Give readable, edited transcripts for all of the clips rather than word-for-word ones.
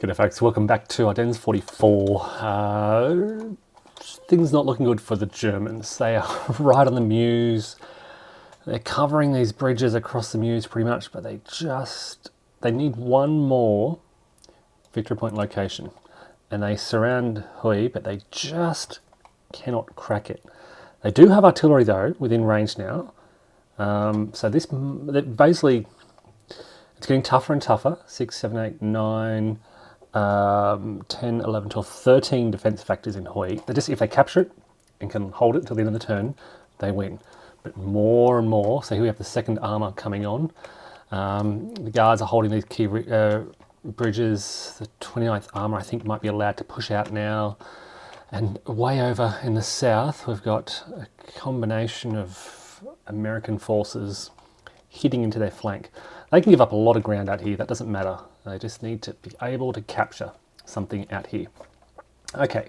G'day folks, welcome back to Ardennes 44. Things not looking good for the Germans. They are right on the Meuse. They're covering these bridges across the Meuse pretty much, but they need one more victory point location. And they surround Huy, but they just cannot crack it. They do have artillery though, within range now. So this, basically, it's getting tougher and tougher. 6, 7, 8, 9... 10, 11, 12, 13 defense factors in Huy. If they capture it and can hold it till the end of the turn, they win. But more and more, so here we have the second armour coming on. The guards are holding these key bridges. The 29th armour, I think, might be allowed to push out now. And way over in the south, we've got a combination of American forces hitting into their flank. They can give up a lot of ground out here, that doesn't matter. They just need to be able to capture something out here. Okay,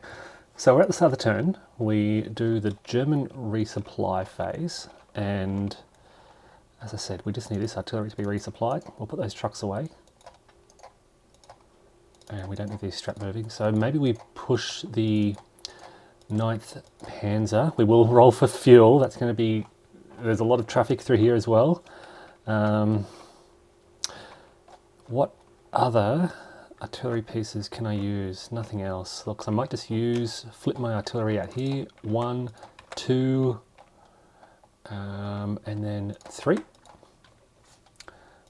so we're at the start of the turn. We do the German resupply phase, and as I said, we just need this artillery to be resupplied. We'll put those trucks away. And we don't need these strap moving, so maybe we push the 9th Panzer. We will roll for fuel. That's going to be, there's a lot of traffic through here as well. What other artillery pieces can I use? Nothing else. Look, so I might just flip my artillery out here. 1, 2, and then 3.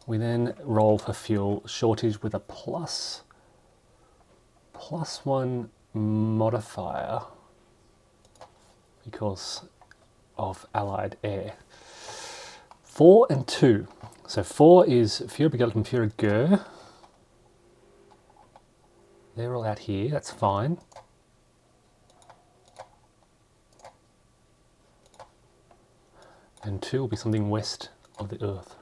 We then roll for fuel shortage with a +1 modifier because of Allied air. 4 and 2. So 4 is Führerbegleitung and Führergör. They're all out here, that's fine. And 2 will be something west of the Earth.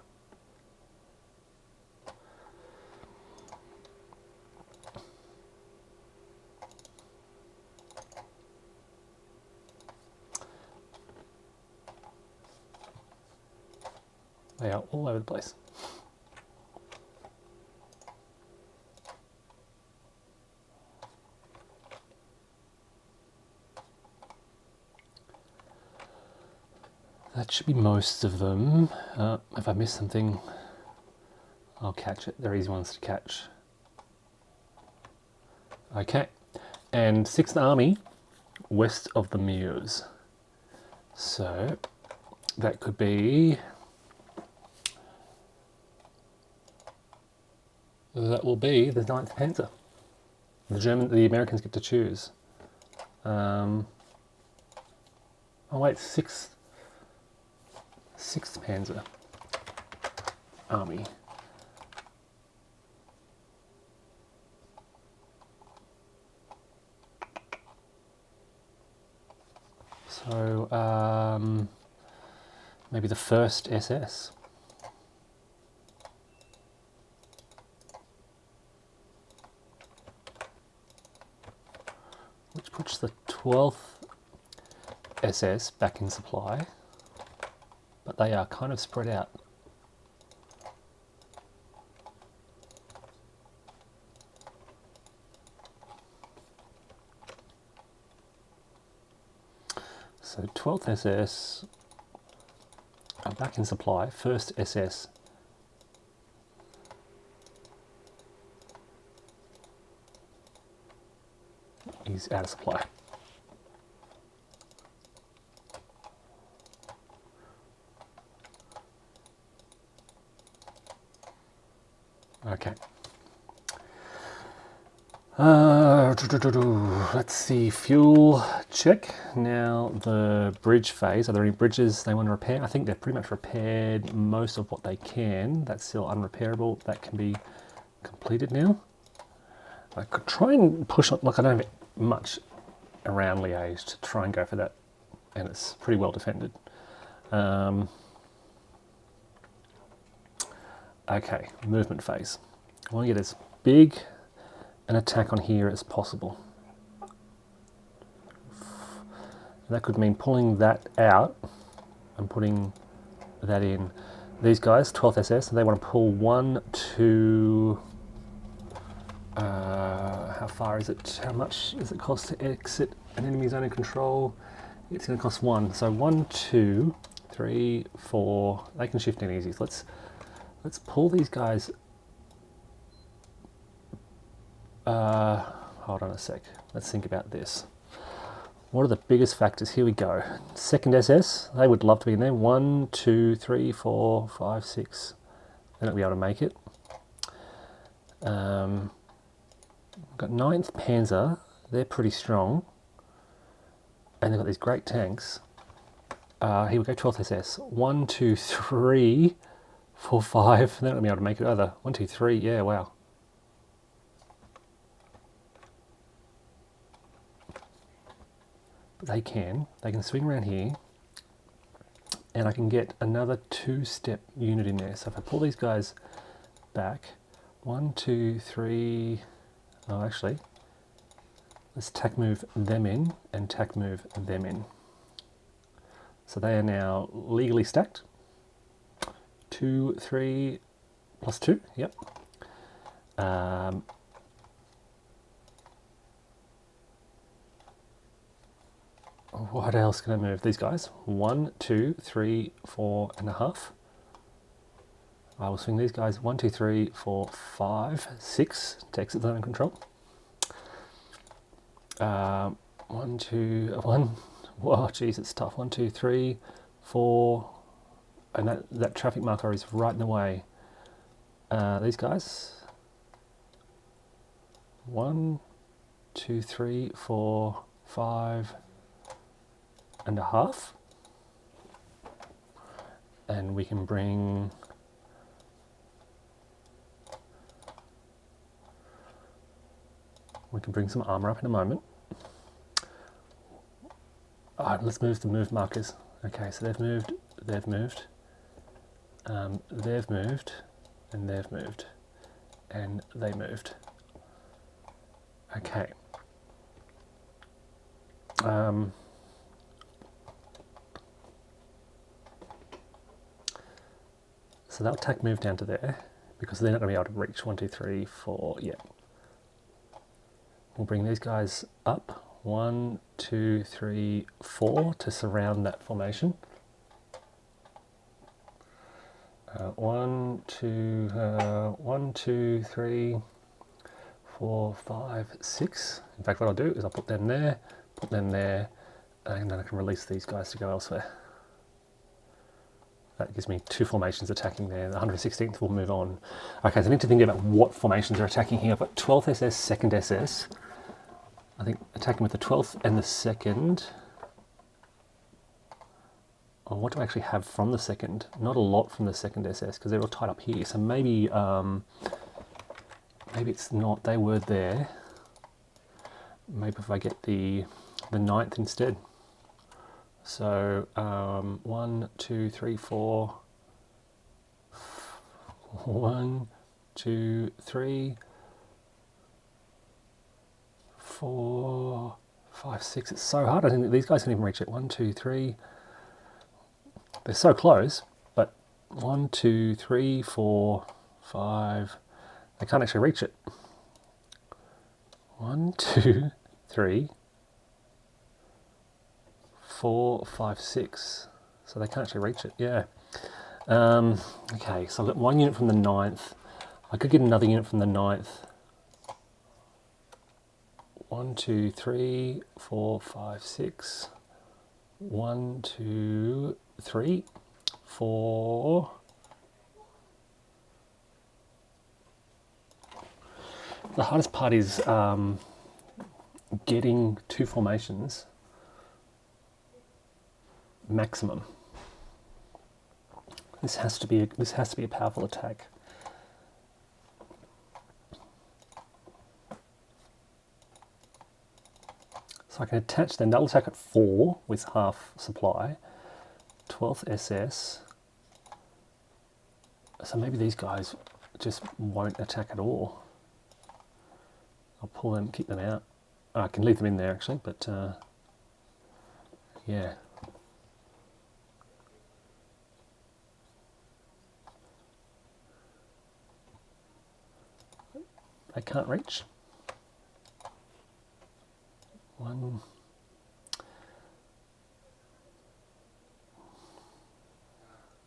They are all over the place. That should be most of them. If I miss something, I'll catch it. They're easy ones to catch. Okay, and 6th Army west of the Meuse. So that could be... That will be the 9th Panzer. The Americans get to choose. Oh wait, 6th Panzer Army. So maybe the 1st SS. Which puts the 12th SS back in supply, but they are kind of spread out. So 12th SS are back in supply, 1st SS is out of supply. Okay. Let's see, fuel check. Now the bridge phase, are there any bridges they want to repair? I think they've pretty much repaired most of what they can. That's still unrepairable. That can be completed now. I could try and push on, like I don't have much around Liège to try and go for that, and it's pretty well defended. Okay, movement phase. I want to get as big an attack on here as possible. That could mean pulling that out and putting that in. These guys, 12th SS, they want to pull 1, 2, far is it? How much does it cost to exit an enemy zone of control? It's going to cost 1. So 1, 2, 3, 4. They can shift in easy. So let's pull these guys. Hold on a sec. Let's think about this. What are the biggest factors? Here we go. Second SS, they would love to be in there. 1, 2, 3, 4, 5, 6. They're not going to be able to make it. We've got 9th Panzer. They're pretty strong. And they've got these great tanks. Here we go, 12th SS. 1, 2, 3, 4, 5. They're not going to be able to make it either. 1, 2, 3. Yeah, wow. They can swing around here, and I can get another 2-step unit in there. So if I pull these guys back, 1, 2, 3, oh actually, let's tack move them in and tack move them in. So they are now legally stacked. 2, 3, plus 2, yep. What else can I move? These guys. 1, 2, 3, 4 and a half. I will swing these guys 1, 2, 3, 4, 5, 6 to exit zone and control. 1, 2, 1. Whoa, geez, it's tough. 1, 2, 3, 4, and that traffic marker is right in the way. These guys. 1, 2, 3, 4, 5 and a half, and we can bring some armor up in a moment. Alright, let's move the move markers. Okay, so they've moved, they've moved, and they've moved, and they moved. Okay. So they'll tack move down to there because they're not going to be able to reach 1, 2, 3, 4 yet. We'll bring these guys up 1, 2, 3, 4 to surround that formation. 1, 2, 3, 4, 5, 6. In fact, what I'll do is I'll put them there, and then I can release these guys to go elsewhere. That gives me 2 formations attacking there. The 116th will move on. Okay, so I need to think about what formations are attacking here. I've got 12th SS, 2nd SS. I think attacking with the 12th and the 2nd. Oh, what do I actually have from the 2nd? Not a lot from the 2nd SS because they're all tied up here. So maybe maybe it's not. They were there. Maybe if I get the 9th instead. So 1, 2, 3, 4. 1, 2, 3, 4, 5, 6. It's so hard. I think these guys can even reach it. 1, 2, 3. They're so close, but 1, 2, 3, 4, 5. They can't actually reach it. 1, 2, 3, 4, 5, 6. So they can't actually reach it. Yeah. Okay, so I've got 1 unit from the 9th. I could get another unit from the 9th. 1, 2, 3, 4, 5, 6. 1, 2, 3, 4. The hardest part is getting 2 formations maximum. This has to be a powerful attack. So I can attach them. They'll attack at 4 with half supply. 12th SS. So maybe these guys just won't attack at all. I'll pull them, keep them out. I can leave them in there actually, but yeah. They can't reach. 1,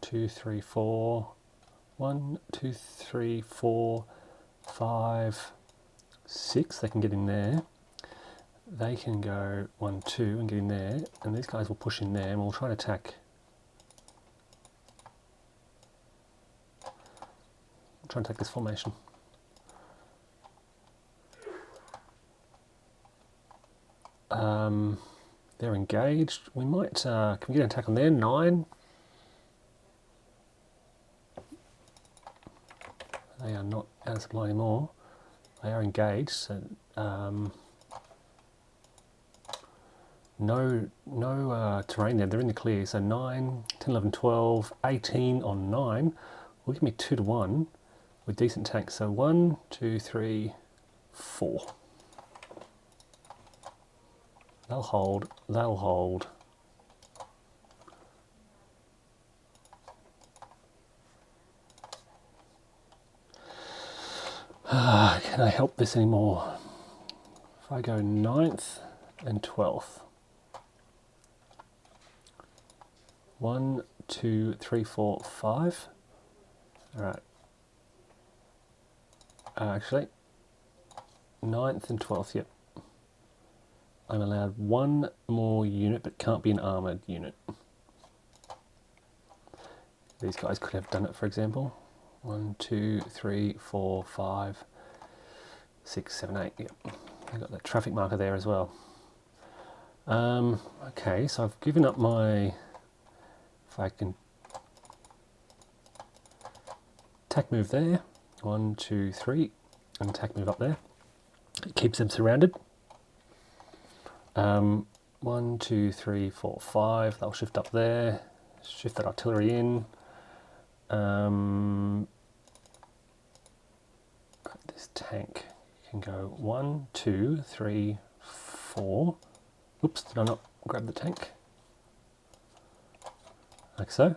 2, 3, 4. 1, 2, 3, 4, 5, 6. They can get in there. They can go 1, 2 and get in there, and these guys will push in there, and we'll try and attack. We'll try and take this formation. They're engaged. We might, can we get an attack on there? 9. They are not out of supply anymore. They are engaged, so no terrain there. They're in the clear, so 9, 10, 11, 12, 18 on 9 will give me 2 to 1 with decent tanks. So 1, 2, 3, 4. They'll hold, they'll hold. Can I help this anymore? If I go 9th and 12th. 1, 2, 3, 4, 5. Alright. Actually, 9th and 12th, yep. I'm allowed 1 more unit, but can't be an armoured unit. These guys could have done it, for example. 1, 2, 3, 4, 5, 6, 7, 8. Yep, I got that traffic marker there as well. Okay, so I've given up my. If I can attack move there, 1, 2, 3, and attack move up there. It keeps them surrounded. 1, 2, 3, 4, 5. They'll shift up there. Shift that artillery in. This tank can go 1, 2, 3, 4. Oops, did I not grab the tank? Like so.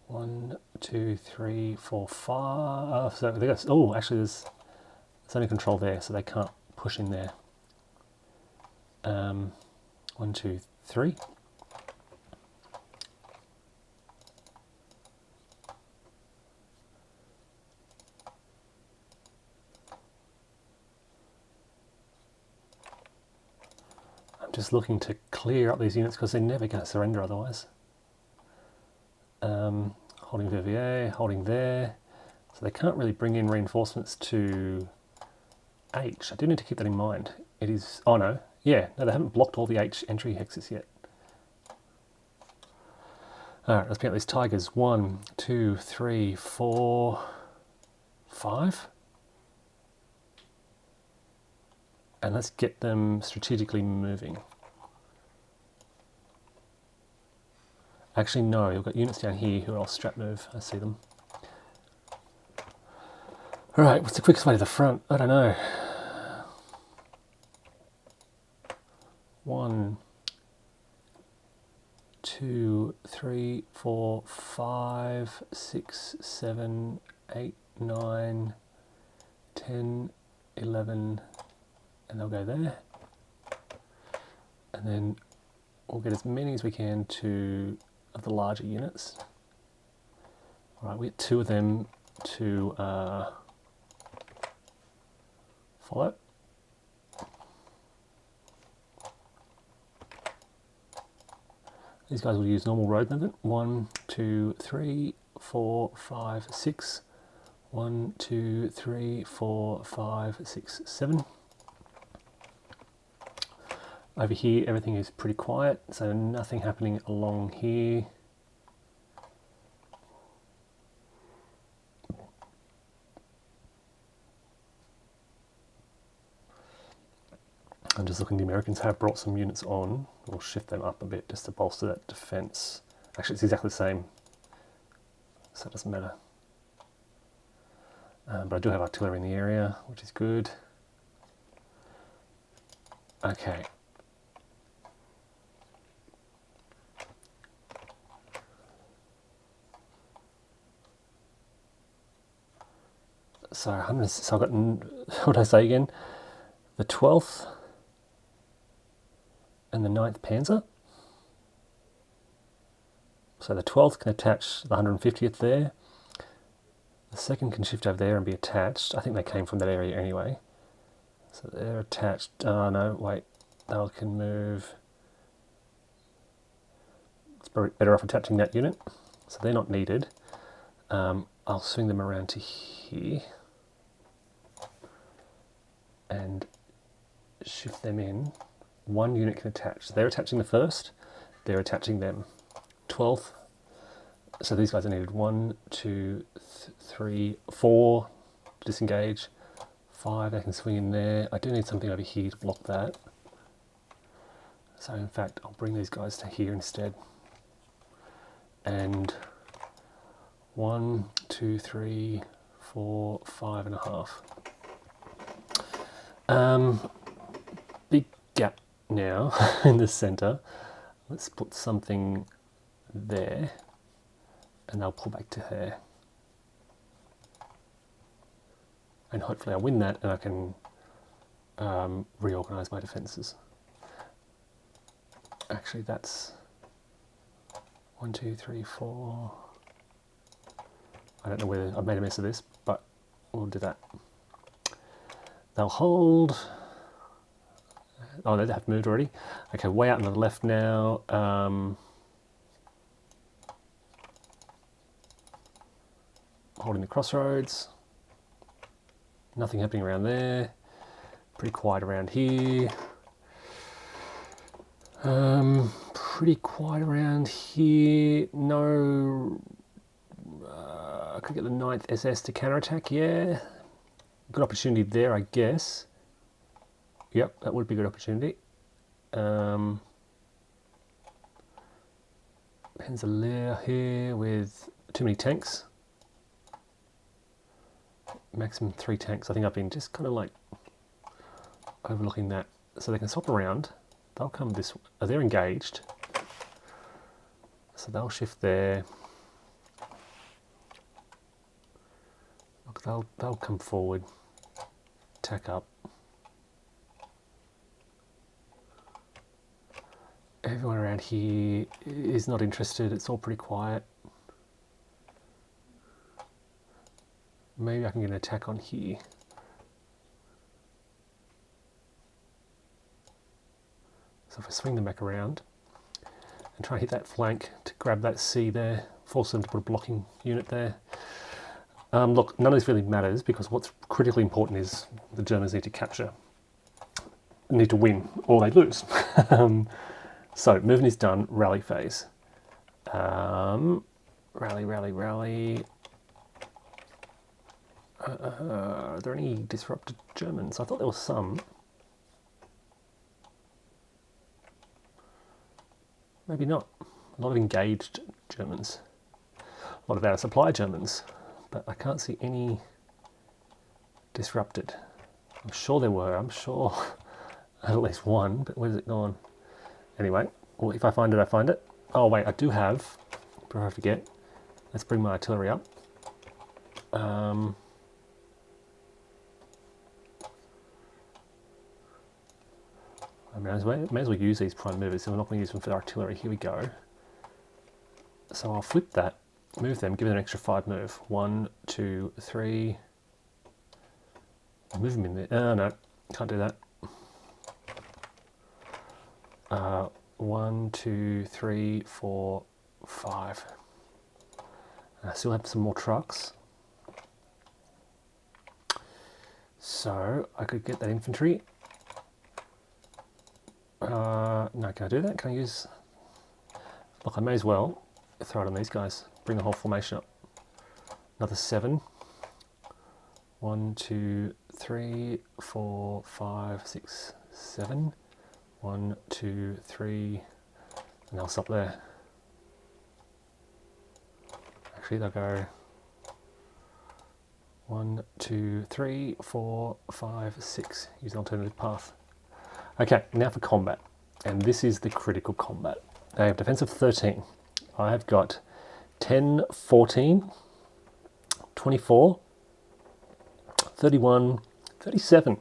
One, 2, 3, 4, 5. So they got. Oh, actually, there's only control there, so they can't push in there. 1, 2, 3. I'm just looking to clear up these units because they're never going to surrender otherwise. Holding Verviers, holding there. So they can't really bring in reinforcements to H. I do need to keep that in mind. It is, oh no, yeah, no, they haven't blocked all the H entry hexes yet. Alright, let's pick up these tigers. 1, 2, 3, 4, 5. And let's get them strategically moving. Actually, no, you've got units down here who are all strap move. I see them. Alright, what's the quickest way to the front? I don't know. 1, 2, 3, 4, 5, 6, 7, 8, 9, 10, 11, and they'll go there. And then we'll get as many as we can of the larger units. Alright, we get 2 of them to follow. These guys will use normal road movement. 1, 2, 3, 4, 5, 6. 1, 2, 3, 4, 5, 6, 7. Over here, everything is pretty quiet, so nothing happening along here. I'm just looking, the Americans have brought some units on. We'll shift them up a bit just to bolster that defense. Actually, it's exactly the same, so it doesn't matter. But I do have artillery in the area, which is good. Okay. So, so I've got, what did I say again? The 12th and the 9th Panzer. So the 12th can attach the 150th there. The 2nd can shift over there and be attached. I think they came from that area anyway. So they're attached. Oh no, wait. They can move. It's better off attaching that unit. So they're not needed. I'll swing them around to here and shift them in. One unit can attach. So they're attaching the 1st. They're attaching them. 12th. So these guys are needed. 1, 2, 3, 4 to disengage. 5, they can swing in there. I do need something over here to block that. So in fact, I'll bring these guys to here instead. And 1, 2, 3, 4, 5.5. Big gap now in the center. Let's put something there, and they'll pull back to her. And hopefully I'll win that, and I can reorganize my defenses. Actually, that's 1, 2, 3, 4. I don't know whether I've made a mess of this, but we'll do that. They'll hold. Oh, they have moved already. Okay, way out on the left now. Holding the crossroads. Nothing happening around there. Pretty quiet around here. Pretty quiet around here. No. I could get the 9th SS to counterattack, yeah. Good opportunity there, I guess. Yep, that would be a good opportunity. Panzer here with too many tanks. Maximum 3 tanks. I think I've been just kind of like overlooking that. So they can swap around. They'll come this way. Oh, they're engaged. So they'll shift there. Look, they'll come forward. Tack up. Everyone around here is not interested. It's all pretty quiet. Maybe I can get an attack on here. So if I swing them back around and try and hit that flank to grab that C there, force them to put a blocking unit there. Look, none of this really matters because what's critically important is the Germans need to capture, need to win, or they lose. So movement is done, rally phase. Rally. Are there any disrupted Germans? I thought there was some. Maybe not. A lot of engaged Germans. A lot of out of supply Germans. But I can't see any disrupted. I'm sure there were. I'm sure I had at least one, but where's it gone? Anyway, well, if I find it, I find it. Oh wait, I do have, before I forget, let's bring my artillery up. I may as well use these prime movers, so we're not going to use them for artillery. Here we go. So I'll flip that, move them, give them an extra 5 move. 1, 2, 3. Move them in there. Oh no, can't do that. 1, 2, 3, 4, 5. I still have some more trucks. So I could get that infantry. No, can I do that? Can I use... Look, I may as well throw it on these guys. Bring the whole formation up. Another 7. 1, 2, 3, 4, 5, 6, 7. 1, 2, 3, and they'll stop there. Actually, they'll go 1, 2, 3, 4, 5, 6. Use an alternative path. Okay, now for combat. And this is the critical combat. They have defense of 13. I have got 10, 14, 24, 31, 37.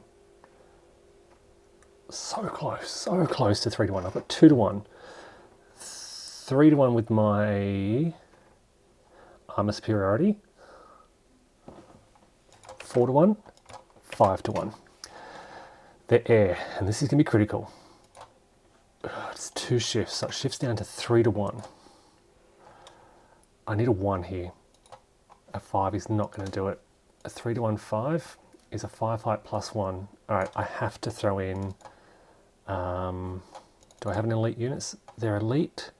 So close to 3 to 1. I've got 2 to 1. 3 to 1 with my armor superiority. 4 to 1, 5 to 1. They're air, and this is going to be critical. It's 2 shifts, so it shifts down to 3 to 1. I need a 1 here. A 5 is not going to do it. A 3 to 1 5 is a 5 height plus 1. Alright, I have to throw in... do I have an elite units? They're elite.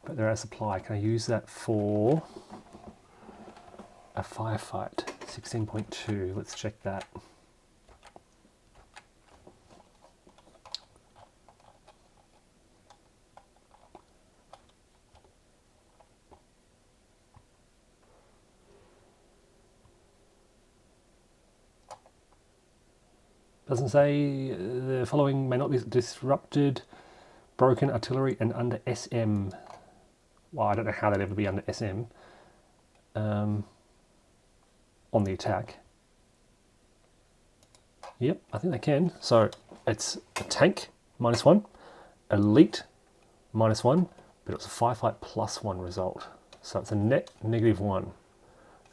But they're out of supply. Can I use that for a firefight? 16.2. Let's check that. Doesn't say the following may not be disrupted, broken artillery and under SM. Well, I don't know how they'd ever be under SM on the attack. Yep, I think they can. So it's a tank, -1, elite, -1, but it was a firefight +1 result. So it's a net -1.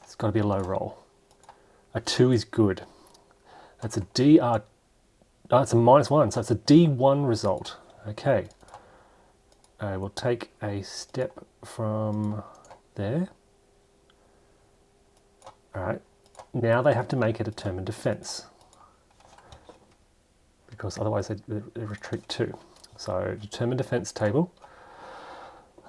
It's got to be a low roll. A 2 is good. That's a DR. Oh, it's a -1, so it's a D1 result. Okay. I will take a step from there. Alright. Now they have to make a determined defense, because otherwise they retreat 2. So determined defense table.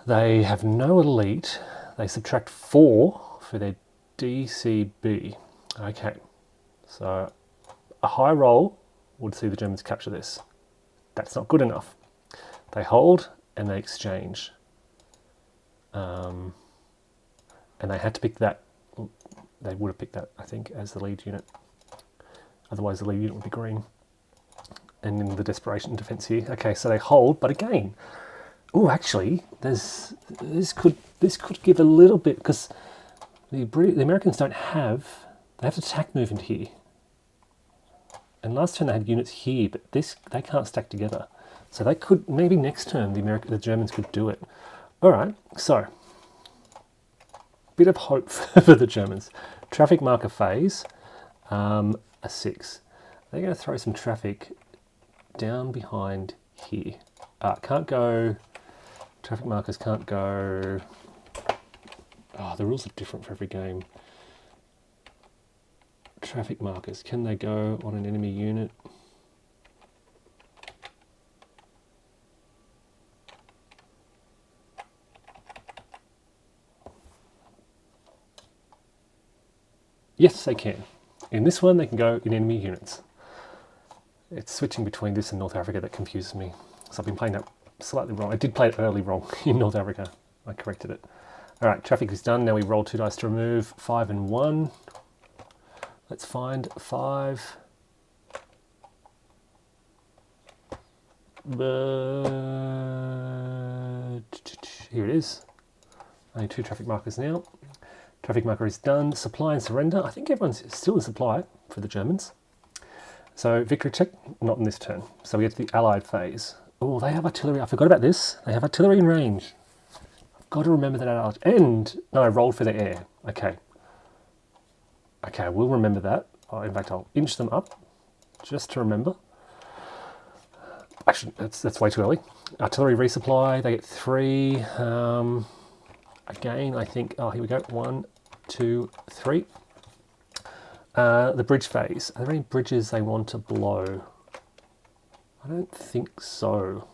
They have no elite. They subtract 4 for their DCB. Okay. So a high roll would see the Germans capture this. That's not good enough. They hold and they exchange. And they had to pick that. They would have picked that, I think, as the lead unit. Otherwise the lead unit would be green. And in the desperation defense here. Okay, so they hold, but again, oh, actually, this could give a little bit, because the Americans don't have. They have to attack move into here. And last turn they had units here, but they can't stack together. So they could, maybe next turn the Germans could do it. Alright, so, bit of hope for the Germans. Traffic marker phase, a 6. They're going to throw some traffic down behind here. Can't go, traffic markers can't go, the rules are different for every game. Traffic markers, can they go on an enemy unit? Yes, they can. In this one, they can go in enemy units. It's switching between this and North Africa that confuses me. So I've been playing that slightly wrong. I did play it early wrong in North Africa. I corrected it. All right, traffic is done. Now we roll 2 dice to remove. 5 and 1. Let's find 5. Here it is. Only 2 traffic markers now. Traffic marker is done. Supply and surrender. I think everyone's still in supply for the Germans. So victory check, not in this turn. So we get to the Allied phase. Oh, they have artillery. I forgot about this. They have artillery in range. I've got to remember that. And no, I rolled for the air. Okay. Okay, we'll remember that. In fact, I'll inch them up just to remember. Actually, that's way too early. Artillery resupply, they get 3. Again, I think, here we go. 1, 2, 3. The bridge phase. Are there any bridges they want to blow? I don't think so.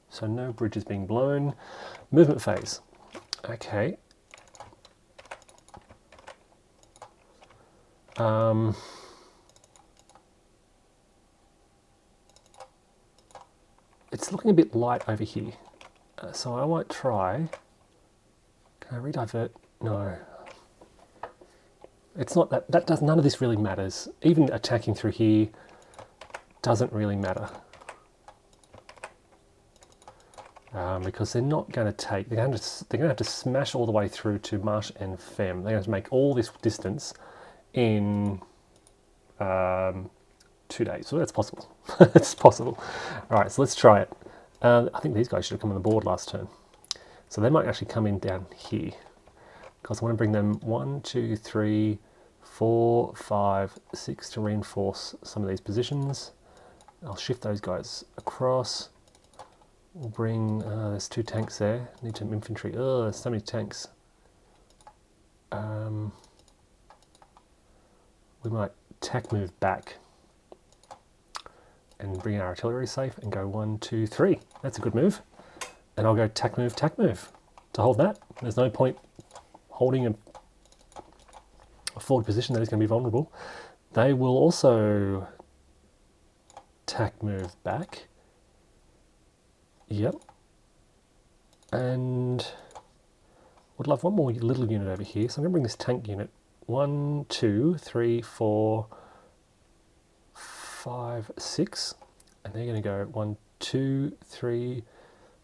So no bridges being blown. Movement phase. Okay. It's looking a bit light over here. So I might try. Can I redivert? No. It's not that does none of this really matters. Even attacking through here doesn't really matter. Because they're not going to take, they're going to have to smash all the way through to Marsh and Fem. They're going to make all this distance in 2 days. So that's possible. It's possible. All right, so let's try it. I think these guys should have come on the board last turn. So they might actually come in down here. Because I want to bring them 1, 2, 3, 4, 5, 6 to reinforce some of these positions. I'll shift those guys across. We'll bring, there's 2 tanks there. Need some infantry. Oh, there's so many tanks. We might tack move back and bring our artillery safe and go 1, 2, 3. That's a good move. And I'll go tack move to hold that. There's no point holding a forward position that is going to be vulnerable. They will also tack move back. Yep. And would love one more little unit over here. So I'm going to bring this tank unit 1, 2, 3, 4, 5, 6. And they're going to go 1, 2, 3,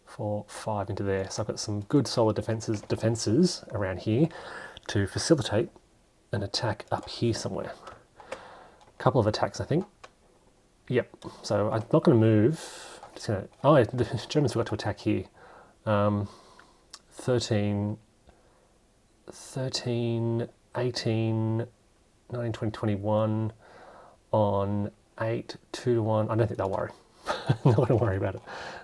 4, 5 into there. So I've got some good solid defenses around here to facilitate an attack up here somewhere. A couple of attacks, I think. Yep. So I'm not going to move. Just gonna, oh, the Germans forgot to attack here. 13, 18, 19, 20, 21 on 8, 2 to 1. I don't think they'll worry. I'm not going to worry about it.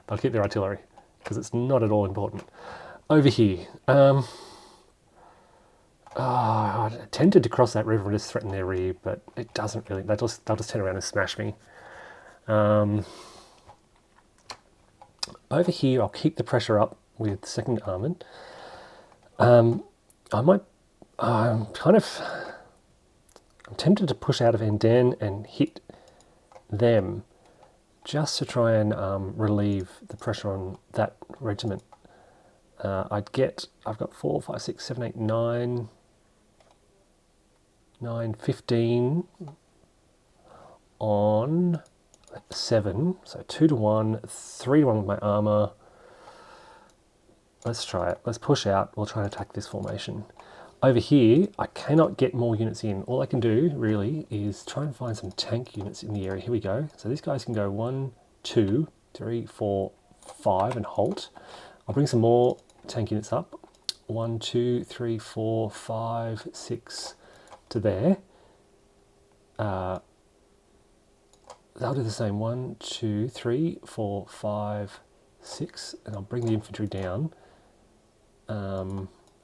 They'll keep their artillery because it's not at all important. Over here, I tempted to cross that river and just threaten their rear, but it doesn't really. They'll just turn around and smash me. Over here, I'll keep the pressure up with 2nd Armoured. I'm tempted to push out of Ardennes and hit them just to try and relieve the pressure on that regiment. I've got 4, 5, 6, 7, 8, 9, 15 on 7, so 2 to 1, 3 to 1 with my armour. Let's try it. Let's push out. We'll try and attack this formation. Over here, I cannot get more units in. All I can do, really, is try and find some tank units in the area. Here we go. So these guys can go 1, 2, 3, 4, 5 and halt. I'll bring some more tank units up. 1, 2, 3, 4, 5, 6 to there. They'll do the same. 1, 2, 3, 4, 5, 6, and I'll bring the infantry down.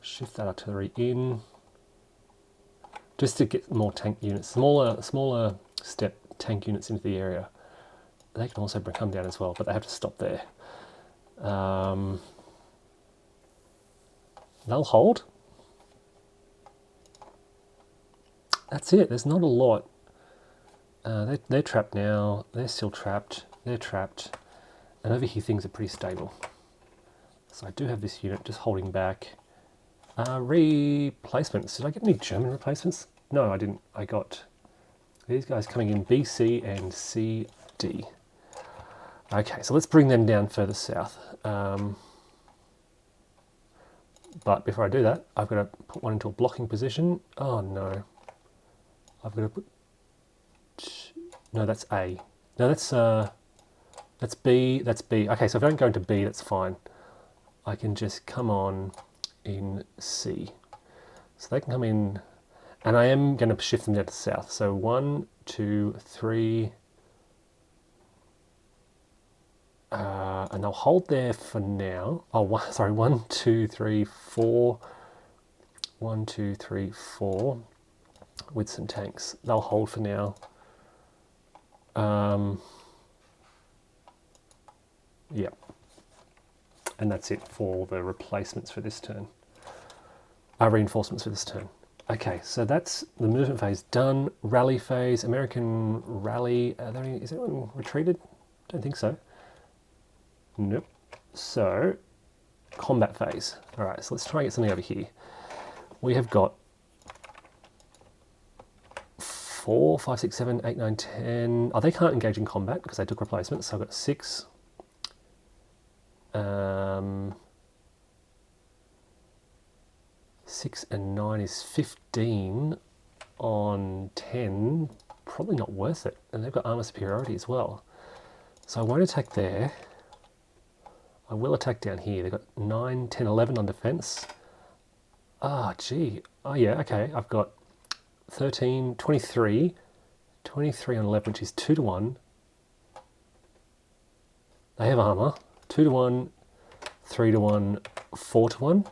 Shift that artillery in, just to get more tank units, smaller step tank units into the area. They can also come down as well, but they have to stop there. They'll hold. That's it. There's not a lot. They're trapped now. They're still trapped. They're trapped. And over here things are pretty stable. So I do have this unit just holding back. Replacements. Did I get any German replacements? No, I didn't. I got these guys coming in B, C, and C, D. Okay, so let's bring them down further south. But before I do that, I've got to put one into a blocking position. Oh no. I've got to put... No, that's A. No, that's B. That's B. Okay, so if I don't go into B, that's fine. I can just come on in C. So they can come in, and I am going to shift them down to south. So 1, 2, 3, and they'll hold there for now. Oh, sorry, 1, 2, 3, 4. 1, 2, 3, 4 with some tanks. They'll hold for now. Yeah. And that's it for the replacements for this turn. Reinforcements for this turn. Okay, so that's the movement phase done. Rally phase, American rally. Is anyone retreated? Don't think so. Nope. So, combat phase. All right, so let's try and get something over here. We have got 4, 5, 6, 7, 8, 9, 10. Oh, they can't engage in combat because they took replacements. So I've got 6. 6 and 9 is 15 on 10. Probably not worth it. And they've got armor superiority as well. So I won't attack there. I will attack down here. They've got 9, 10, 11 on defense. Ah, gee. Oh, yeah, okay. I've got 13, 23. 23 on 11, which is 2 to 1. They have armor. 2 to 1, 3 to 1, 4 to 1.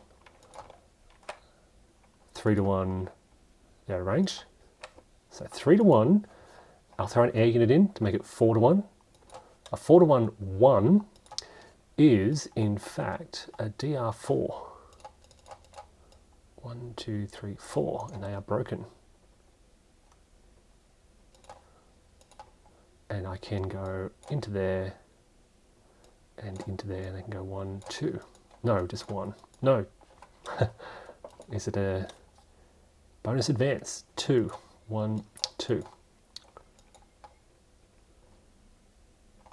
3 to 1, they're out of range. So 3 to 1. I'll throw an air unit in to make it 4 to 1. A 4 to 1, 1 is, in fact, a DR4. 1, 2, 3, 4, and they are broken. And I can go into there and into there, and they can go 1, 2. No, just 1. No. Is it a bonus advance? 2, 1, 2.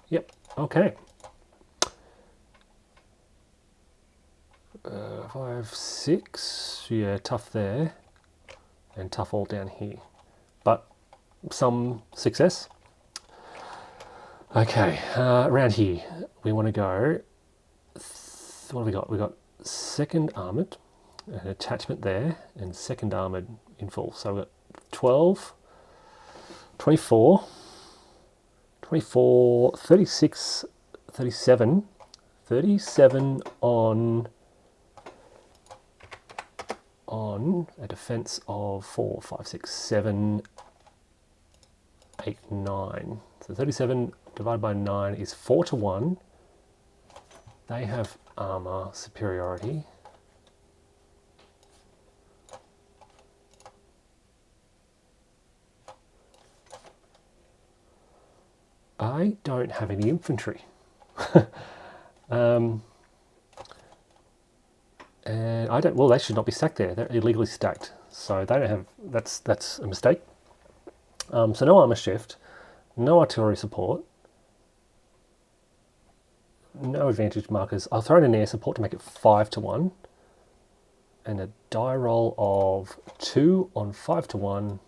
Yep, okay. 5, 6. Yeah, tough there. And tough all down here. But some success. Okay, around here, we want to go. What have we got? We've got second armoured, an attachment there, and second armoured in full. So we've got 12, 24, 24, 36, 37, 37 on a defense of 4, 5, 6, 7, 8, 9. So 37 divided by 9 is 4 to 1. They have armor superiority. I don't have any infantry. And I don't, well, they should not be stacked there. They're illegally stacked. So they don't have, that's a mistake. So no armor shift, no artillery support, no advantage markers. I'll throw in an air support to make it 5 to 1. And a die roll of 2 on 5 to 1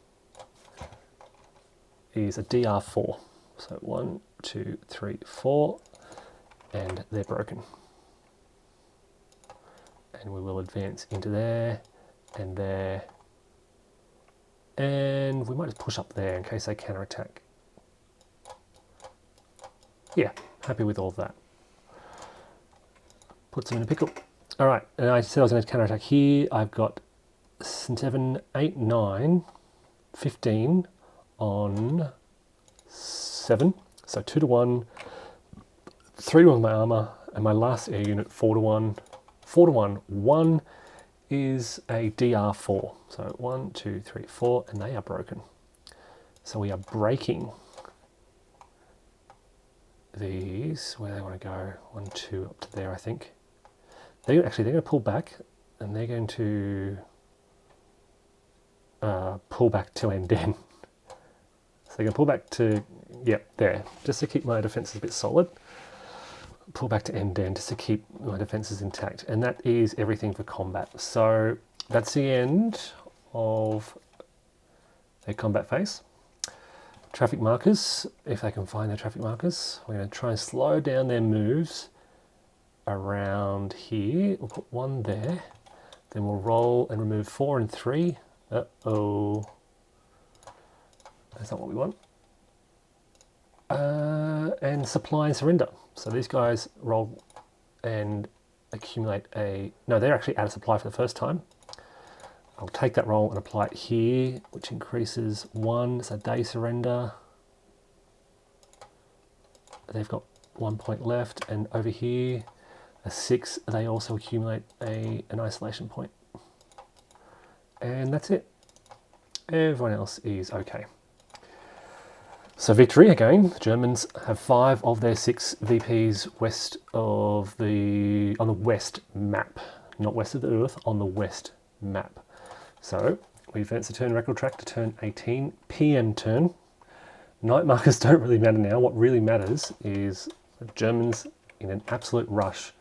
is a DR4. So 1, 2, 3, 4, and they're broken. And we will advance into there, and there, and we might just push up there in case they counterattack. Yeah, happy with all of that. Puts them in a pickle. All right, and I said I was going to counterattack here. I've got 7, 8, 9, 15 on 7. So 2 to 1, 3 to 1 with my armor, and my last air unit 4 to 1. 4 to 1, 1 is a DR4. So 1, 2, 3, 4, and they are broken. So we are breaking these, where they want to go, 1, 2, up to there, I think. They're going to pull back, and they're going to pull back to Ardennes. So they're going to pull back to, yep, there, just to keep my defenses a bit solid. Pull back to Ardennes just to keep my defenses intact. And that is everything for combat. So that's the end of their combat phase. Traffic markers, if they can find their traffic markers. We're going to try and slow down their moves around here. We'll put 1 there. Then we'll roll and remove 4 and 3. Uh-oh. That's not what we want. And supply and surrender. So these guys roll and accumulate a... No, they're actually out of supply for the first time. I'll take that roll and apply it here, which increases 1, so they surrender. They've got 1 point left, and over here, a 6, they also accumulate an isolation point. And that's it. Everyone else is okay. So victory again. The Germans have 5 of their 6 VPs west of on the west map, not west of the Earth, on the west map. So We advance the turn record track to turn 18, PM turn. Night markers don't really matter now. What really matters is the Germans in an absolute rush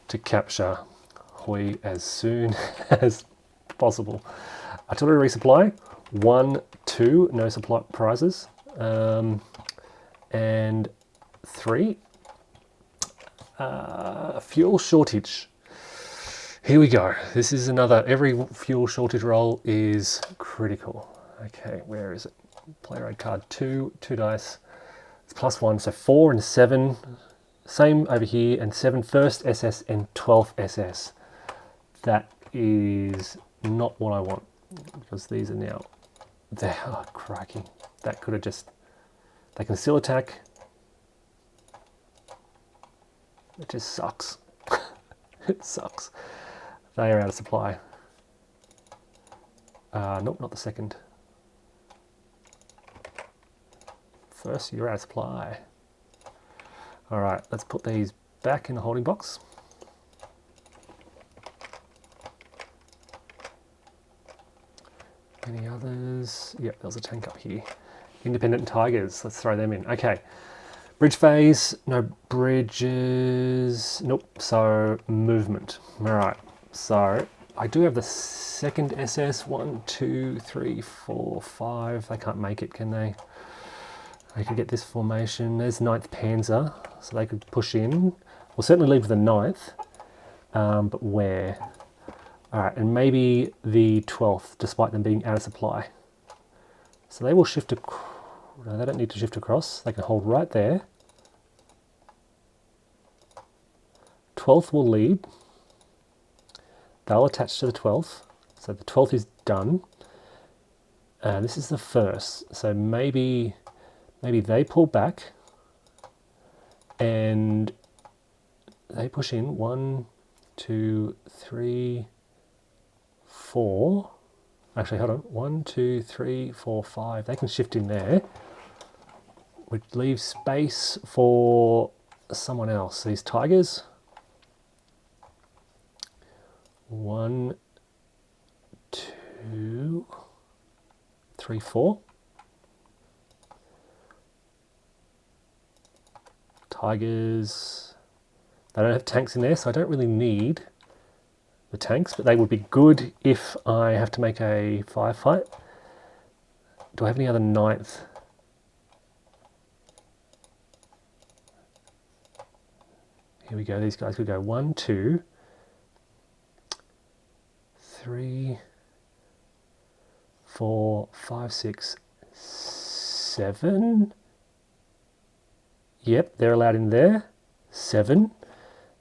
to capture Hoi as soon as possible. Artillery resupply, 1, 2, no supply prizes, and 3, fuel shortage. Here we go. This is another, every fuel shortage roll is critical. Okay, where is it? Player aid card 2, 2 dice. It's +1, so 4 and 7. Same over here, and 7 first SS and 12th SS. That is not what I want, because these are now, they are cracking. That could have just, they can still attack. It just sucks. It sucks. They are out of supply. Nope, not the second. First, you're out of supply. All right, let's put these back in the holding box. Any others? Yep, there's a tank up here. Independent Tigers, let's throw them in. Okay, bridge phase, no bridges. Nope, so movement. All right, so I do have the second SS. 1, 2, 3, 4, 5. They can't make it, can they? They could get this formation. There's 9th Panzer, so they could push in. We'll certainly leave the 9th, but where? All right, and maybe the 12th, despite them being out of supply. So they will shift no, they don't need to shift across. They can hold right there. 12th will lead. They'll attach to the 12th. So the 12th is done. This is the first. So maybe they pull back and they push in. 1, 2, 3, 4. Actually, hold on. 1, 2, 3, 4, 5. They can shift in there, which leaves space for someone else. These Tigers. 1, 2, 3, 4. Tigers. They don't have tanks in there, so I don't really need the tanks, but they would be good if I have to make a firefight. Do I have any other 9th? Here we go. These guys could go 1, 2, 3, 4, 5, 6, 7. Yep, they're allowed in there. 7.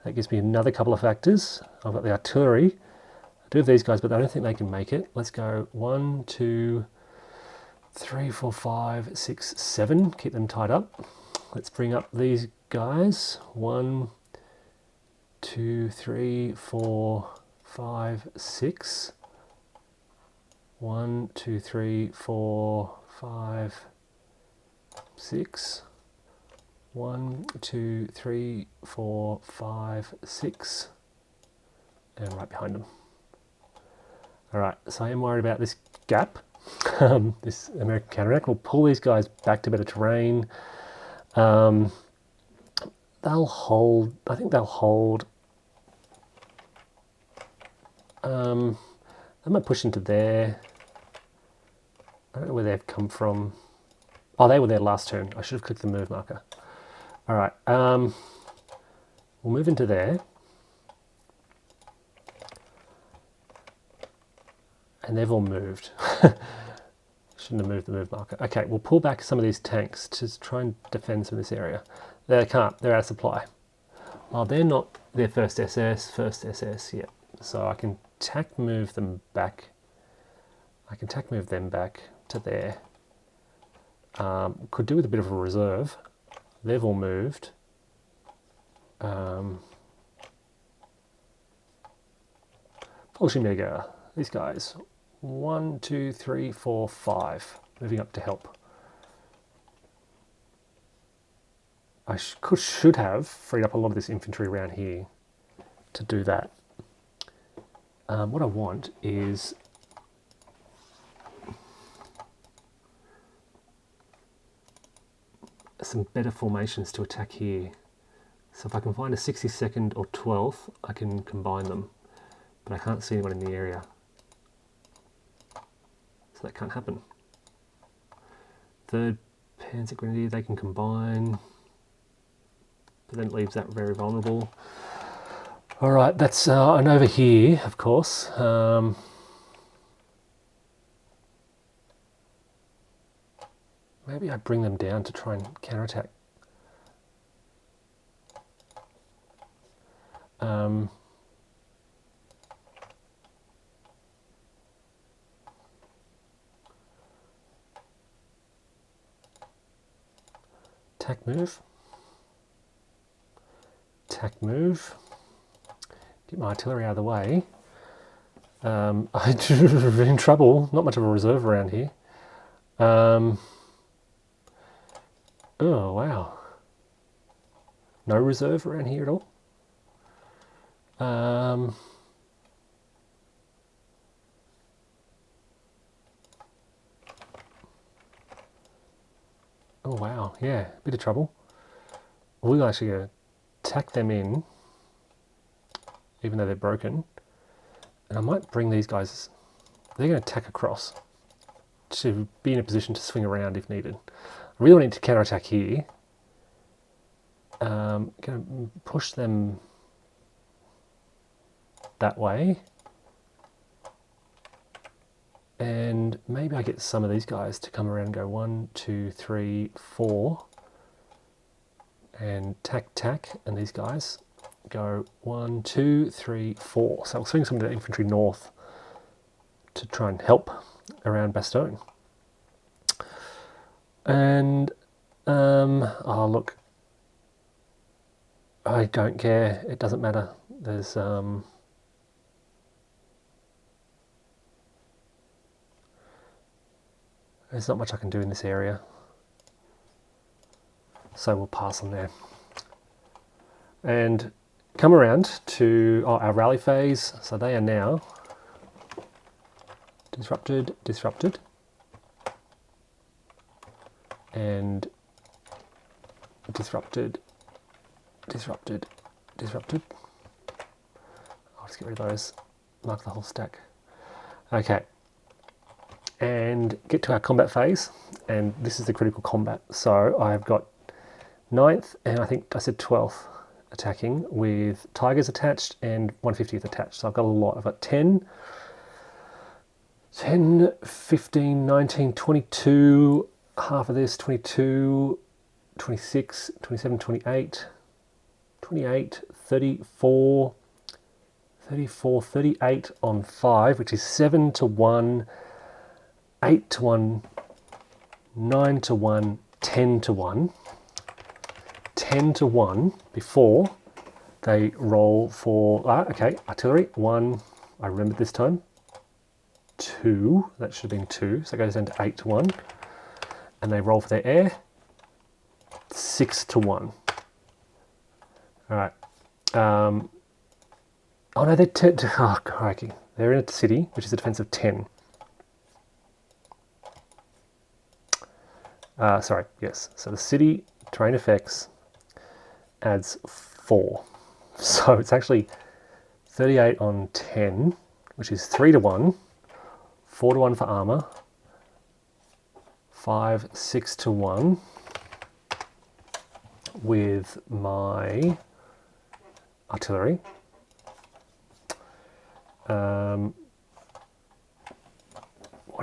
That gives me another couple of factors. I've got the artillery. I do have these guys, but I don't think they can make it. Let's go 1, 2, 3, 4, 5, 6, 7. Keep them tied up. Let's bring up these guys. 1, 2, 3, 4, 5, 6. 1, 2, 3, 4, 5, 6. 1, 2, 3, 4, 5, 6, and right behind them. All right, so I am worried about this gap, this American counterattack. We'll pull these guys back to better terrain. They'll hold, I think they'll hold. They might push into there. I don't know where they've come from. Oh, they were there last turn. I should have clicked the move marker. All right, we'll move into there. And they've all moved. Shouldn't have moved the move marker. Okay, we'll pull back some of these tanks to try and defend some of this area. They can't, they're out of supply. Oh, they're not their first SS yet. So I can tack move them back. I can tack move them back to there. Could do with a bit of a reserve. They've all moved. Polshimega, these guys. 1, 2, 3, 4, 5. Moving up to help. I should have freed up a lot of this infantry around here to do that. What I want is some better formations to attack here. So if I can find a 62nd or 12th, I can combine them. But I can't see anyone in the area. So that can't happen. 3rd Panzer Grenadier, they can combine. But then it leaves that very vulnerable. Alright, that's and over here, of course. Maybe I bring them down to try and counterattack. Attack move. Attack move. Get my artillery out of the way. I'm in trouble. Not much of a reserve around here. Oh, wow. No reserve around here at all. Oh, wow. Yeah, bit of trouble. We're actually going to tack them in, even though they're broken. And I might bring these guys, they're going to tack across to be in a position to swing around if needed. I really need to counterattack here. Going to push them that way. And maybe I get some of these guys to come around and go 1, 2, 3, 4. And tack, and these guys go 1, 2, 3, 4. So I'll swing some of the infantry north to try and help around Bastogne. And, oh look, I don't care, it doesn't matter. There's not much I can do in this area. So we'll pass on there. And come around to our rally phase. So they are now disrupted, and disrupted. I'll just get rid of those, mark the whole stack. Okay. And get to our combat phase, and this is the critical combat. So I've got 9th and I think I said 12th attacking with Tigers attached and 150th attached. So I've got a lot. I've got 10, 15, 19, 22, half of this, 22, 26, 27, 28, 28, 34, 38 on 5, which is 7 to 1, 8 to 1, 9 to 1, 10 to 1. 10 to 1 before they roll for, okay, artillery, 1, I remembered this time, 2, that should have been 2, so it goes down to 8 to 1, and they roll for their air, 6 to 1. Alright, oh no, they're, oh crikey, they're in a city, which is a defense of 10. Sorry, yes, so the city, terrain effects, adds 4. So it's actually 38 on 10, which is 3 to 1, 4 to 1 for armor, 5, 6 to 1 with my artillery. What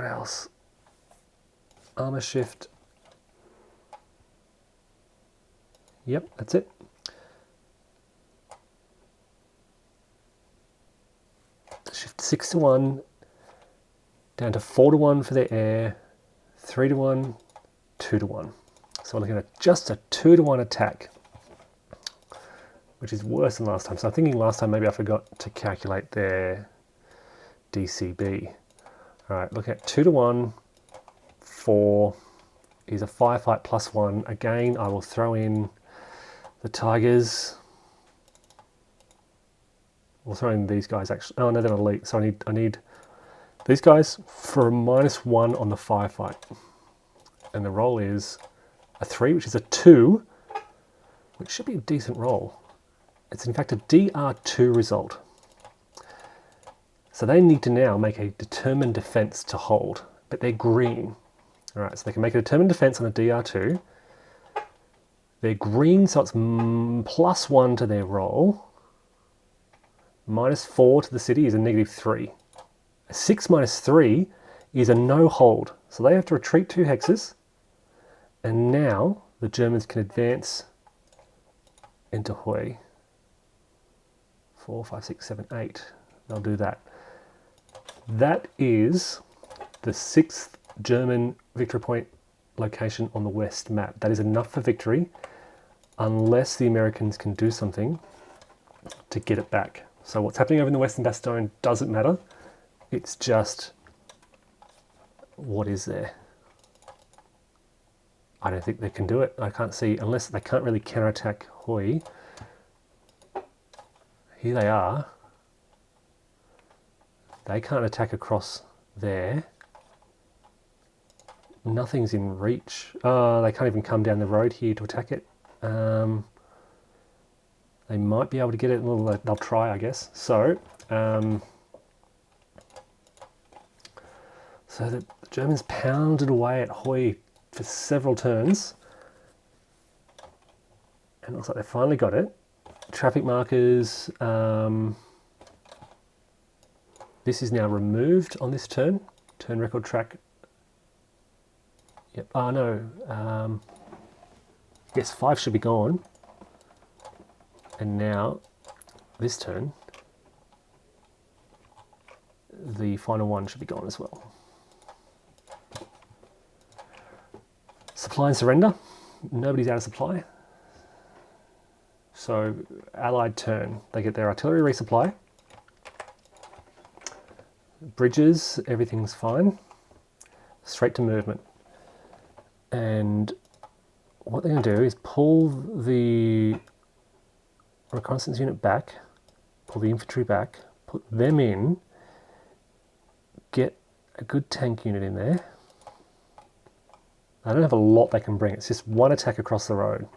else? Armor shift. Yep, that's it. Shift 6 to 1, down to 4 to 1 for their air, 3 to 1, 2 to 1. So we're looking at just a 2 to 1 attack, which is worse than last time. So I'm thinking last time maybe I forgot to calculate their DCB. All right, look at 2 to 1, 4 is a firefight plus 1. Again, I will throw in the Tigers. We'll throw in these guys actually. Oh no, they're not elite. So I need these guys for a -1 on the firefight. And the roll is a 3, which is a 2, which should be a decent roll. It's in fact a DR2 result. So they need to now make a determined defense to hold, but they're green. All right, so they can make a determined defense on a DR2. They're green, so it's +1 to their roll. -4 to the city is a -3. A 6 -3 is a no hold. So they have to retreat 2 hexes. And now the Germans can advance into Huy. 4, 5, 6, 7, 8. They'll do that. That is the 6th German victory point location on the west map. That is enough for victory, unless the Americans can do something to get it back. So what's happening over in the Western Bastogne doesn't matter. It's just what is there. I don't think they can do it. I can't see, unless they can't really counterattack Huy. Here they are. They can't attack across there. Nothing's in reach. They can't even come down the road here to attack it. They might be able to get it. Well, they'll try, I guess. So the Germans pounded away at Huy for several turns. And it looks like they finally got it. Traffic markers. This is now removed on this turn. Turn record track. Yep. Oh no. Yes, 5 should be gone. And now, this turn, the final 1 should be gone as well. Supply and surrender. Nobody's out of supply. So, Allied turn. They get their artillery resupply. Bridges, everything's fine. Straight to movement. And what they're going to do is pull the reconnaissance unit back, pull the infantry back, put them in, get a good tank unit in there. I don't have a lot they can bring. It's just 1 attack across the road.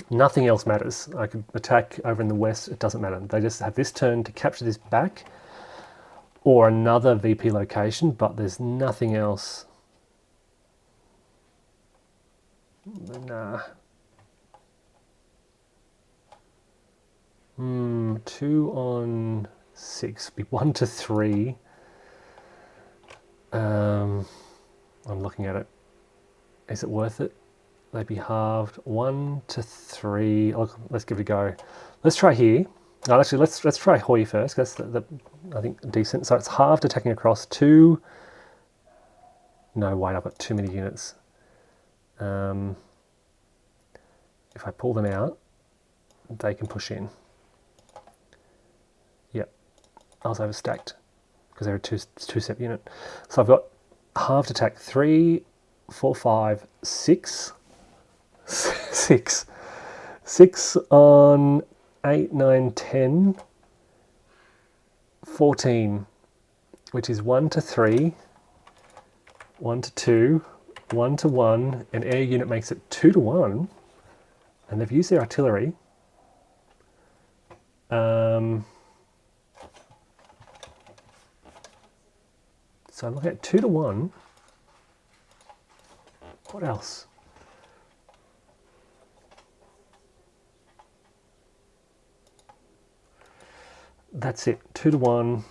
Nothing else matters. I could attack over in the west. It doesn't matter. They just have this turn to capture this back or another VP location, but there's nothing else. Nah. 2 on 6. Be 1 to 3. I'm looking at it. Is it worth it? They'd be halved. 1 to 3. Look, let's give it a go. Let's try here. No, actually, let's try Huy first. That's I think decent. So it's halved attacking across 2. No, wait, I've got too many units. If I pull them out, they can push in. Yep, I was overstacked because they're a two-step unit. So I've got halved attack 3, 4, 5, 6. 6 on 8, 9, 10, 14, which is 1 to 3, 1 to 2, 1 to 1, and air unit makes it 2 to 1, and they've used their artillery. So I'm looking at 2 to 1. What else? That's it. 2 to 1.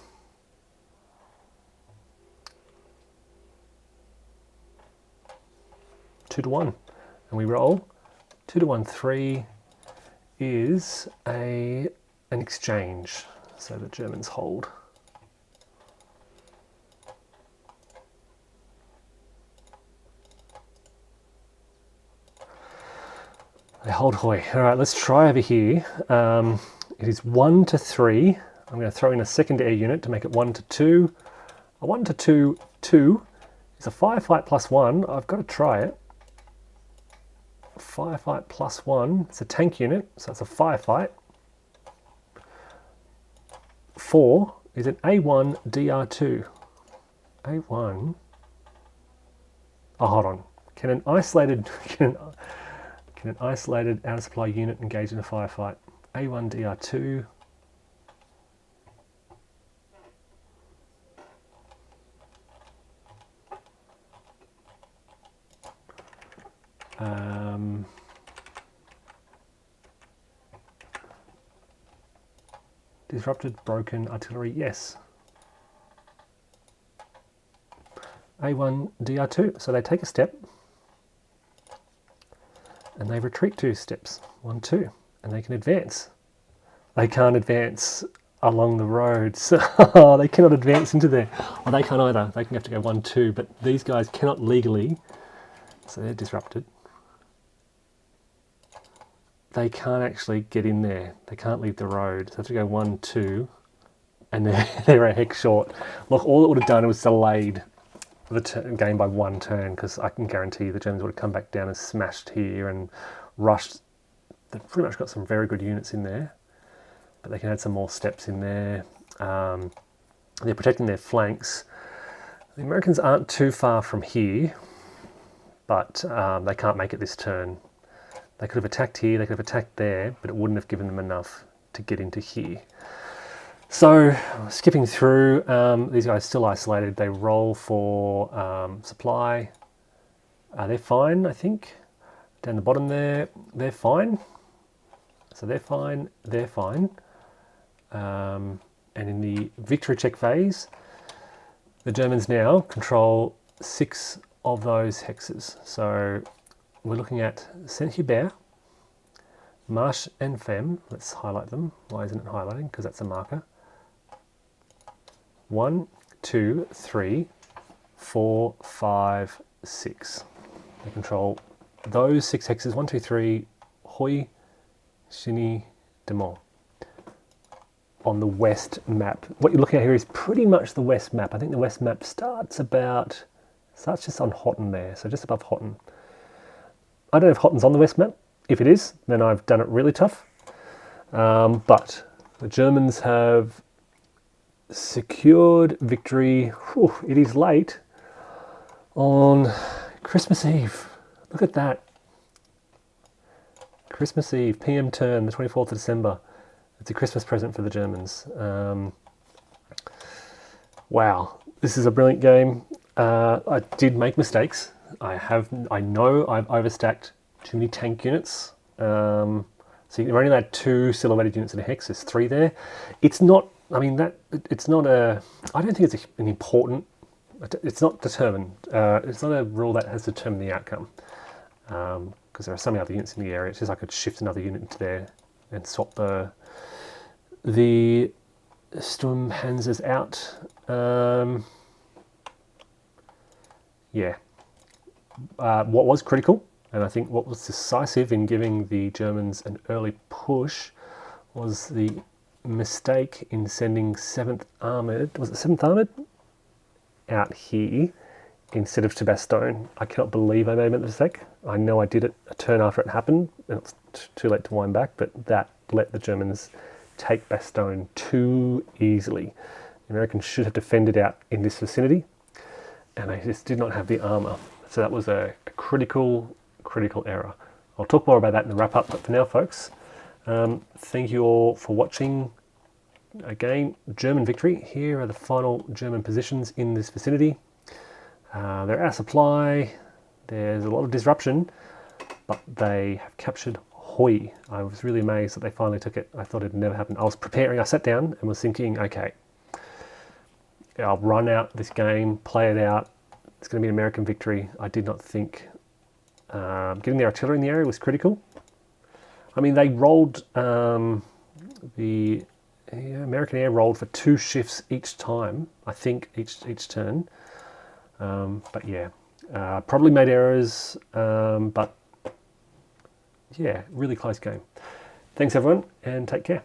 Two to 1, and we roll. 2 to 1, 3 is an exchange, so the Germans hold. They hold Huy. All right, let's try over here. It is 1 to 3. I'm going to throw in a second air unit to make it 1 to 2. A 1 to 2, 2 is a firefight plus 1. I've got to try it. Firefight plus 1. It's a tank unit, so it's a firefight. 4 is an A1 DR2. A1. Oh, hold on. Can an isolated can an isolated outer supply unit engage in a firefight? A1 DR2. Disrupted, broken artillery, yes. A1 DR2, so they take a step and they retreat 2 steps, 1, 2, and they can advance. They can't advance along the roads. They cannot advance into there. Well, they can't either. They can have to go 1, 2, but these guys cannot legally, so they're disrupted. They can't actually get in there. They can't leave the road. So they have to go 1, 2, and they're a heck short. Look, all it would have done was delayed the game by 1 turn, because I can guarantee you the Germans would have come back down and smashed here and rushed. They've pretty much got some very good units in there, but they can add some more steps in there. They're protecting their flanks. The Americans aren't too far from here, but they can't make it this turn. They could have attacked here, they could have attacked there, but it wouldn't have given them enough to get into here. So, skipping through, these guys still isolated. They roll for supply. They're fine, I think. Down the bottom there, they're fine. So they're fine, they're fine. And in the victory check phase, the Germans now control 6 of those hexes. So we're looking at Saint-Hubert, Marche and Femme. Let's highlight them. Why isn't it highlighting? Because that's a marker. 1, 2, 3, 4, 5, 6. They control those 6 hexes. 1, 2, 3, Huy, Chiny, Demont. On the west map. What you're looking at here is pretty much the west map. I think the west map starts just on Hotten there, so just above Hotten. I don't know if Hotten's on the west map. If it is, then I've done it really tough. But the Germans have secured victory. Whew, it is late on Christmas Eve. Look at that. Christmas Eve, PM turn, the 24th of December. It's a Christmas present for the Germans. Wow, this is a brilliant game. I did make mistakes. I know I've overstacked too many tank units. So you've only had 2 silhouetted units in a hex. There's 3 there. It's not. I mean it's not a. I don't think it's an important. It's not determined. It's not a rule that has determined the outcome. Because there are so many other units in the area. It's just I could shift another unit into there and swap the Sturmpanzers out. Yeah. What was critical, and I think what was decisive in giving the Germans an early push, was the mistake in sending 7th Armoured, was it 7th Armoured? Out here instead of to Bastogne. I cannot believe I made that mistake. I know I did it a turn after it happened, and it's too late to wind back, but that let the Germans take Bastogne too easily. The Americans should have defended out in this vicinity, and they just did not have the armour. So that was a critical error. I'll talk more about that in the wrap-up, but for now, folks, thank you all for watching. Again, German victory. Here are the final German positions in this vicinity. They're out of supply. There's a lot of disruption, but they have captured Huy. I was really amazed that they finally took it. I thought it'd never happen. I sat down and was thinking, okay, I'll run out this game, play it out. It's going to be an American victory. I did not think getting the artillery in the area was critical. I mean, they rolled, the American air rolled for 2 shifts each time, I think, each turn. But yeah, probably made errors, but yeah, really close game. Thanks everyone, and take care.